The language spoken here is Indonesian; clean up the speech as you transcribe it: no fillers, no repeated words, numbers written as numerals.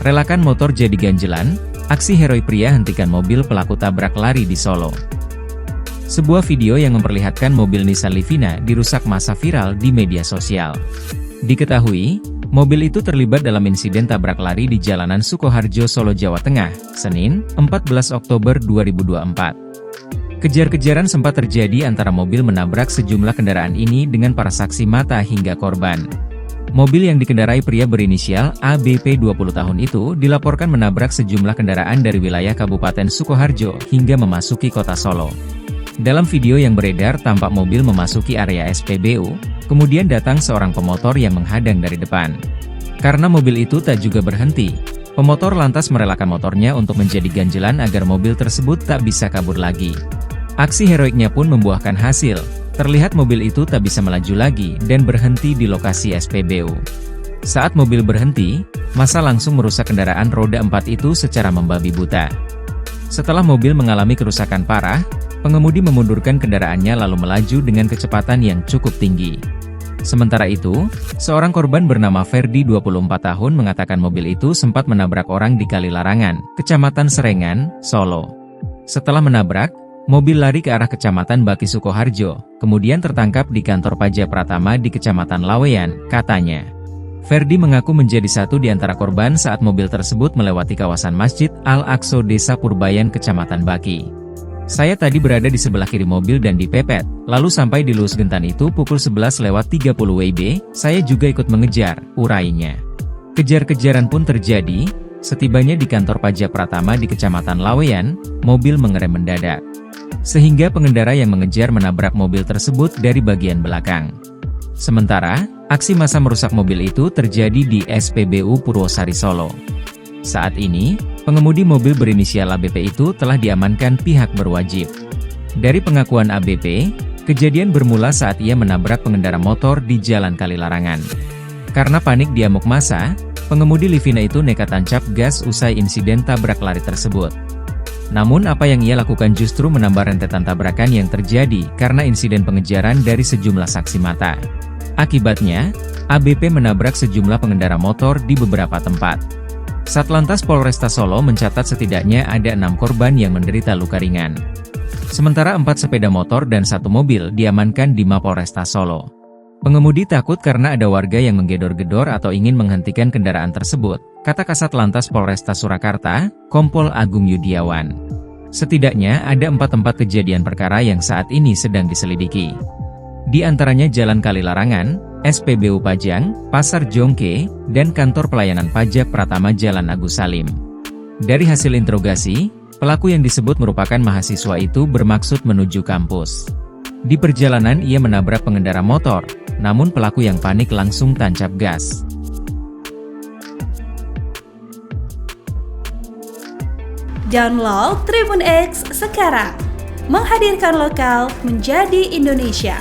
Relakan motor jadi ganjelan, aksi heroik pria hentikan mobil pelaku tabrak lari di Solo. Sebuah video yang memperlihatkan mobil Nissan Livina dirusak massa viral di media sosial. Diketahui, mobil itu terlibat dalam insiden tabrak lari di jalanan Sukoharjo, Solo, Jawa Tengah, Senin, 14 Oktober 2024. Kejar-kejaran sempat terjadi antara mobil menabrak sejumlah kendaraan ini dengan para saksi mata hingga korban. Mobil yang dikendarai pria berinisial ABP 20 tahun itu dilaporkan menabrak sejumlah kendaraan dari wilayah Kabupaten Sukoharjo hingga memasuki kota Solo. Dalam video yang beredar tampak mobil memasuki area SPBU, kemudian datang seorang pemotor yang menghadang dari depan. Karena mobil itu tak juga berhenti, pemotor lantas merelakan motornya untuk menjadi ganjelan agar mobil tersebut tak bisa kabur lagi. Aksi heroiknya pun membuahkan hasil, terlihat mobil itu tak bisa melaju lagi dan berhenti di lokasi SPBU. Saat mobil berhenti, massa langsung merusak kendaraan roda 4 itu secara membabi buta. Setelah mobil mengalami kerusakan parah, pengemudi memundurkan kendaraannya lalu melaju dengan kecepatan yang cukup tinggi. Sementara itu, seorang korban bernama Ferdi 24 tahun mengatakan mobil itu sempat menabrak orang di Kali Larangan, Kecamatan Serengan, Solo. Setelah menabrak, mobil lari ke arah Kecamatan Baki Sukoharjo, kemudian tertangkap di kantor pajak Pratama di Kecamatan Laweyan, katanya. Ferdi mengaku menjadi satu di antara korban saat mobil tersebut melewati kawasan Masjid Al-Aqsa Desa Purbayan, Kecamatan Baki. Saya tadi berada di sebelah kiri mobil dan dipepet, lalu sampai di Lus Gentan itu pukul 11.30 WIB, saya juga ikut mengejar, urainya. Kejar-kejaran pun terjadi, setibanya di kantor pajak Pratama di Kecamatan Laweyan, mobil mengerem mendadak. Sehingga pengendara yang mengejar menabrak mobil tersebut dari bagian belakang. Sementara, aksi massa merusak mobil itu terjadi di SPBU Purwosari Solo. Saat ini, pengemudi mobil berinisial ABP itu telah diamankan pihak berwajib. Dari pengakuan ABP, kejadian bermula saat ia menabrak pengendara motor di Jalan Kali Larangan. Karena panik di amuk massa, pengemudi Livina itu nekat tancap gas usai insiden tabrak lari tersebut. Namun apa yang ia lakukan justru menambah rentetan tabrakan yang terjadi karena insiden pengejaran dari sejumlah saksi mata. Akibatnya, ABP menabrak sejumlah pengendara motor di beberapa tempat. Satlantas Polresta Solo mencatat setidaknya ada 6 korban yang menderita luka ringan. Sementara 4 sepeda motor dan 1 mobil diamankan di Mapolresta Solo. Pengemudi takut karena ada warga yang menggedor-gedor atau ingin menghentikan kendaraan tersebut, kata Kasat Lantas Polresta Surakarta, Kompol Agung Yudiawan. Setidaknya ada 4 tempat kejadian perkara yang saat ini sedang diselidiki. Di antaranya Jalan Kali Larangan, SPBU Pajang, Pasar Jongke, dan Kantor Pelayanan Pajak Pratama Jalan Agus Salim. Dari hasil interogasi, pelaku yang disebut merupakan mahasiswa itu bermaksud menuju kampus. Di perjalanan ia menabrak pengendara motor, namun pelaku yang panik langsung tancap gas. Download Tribun X sekarang, menghadirkan lokal menjadi Indonesia.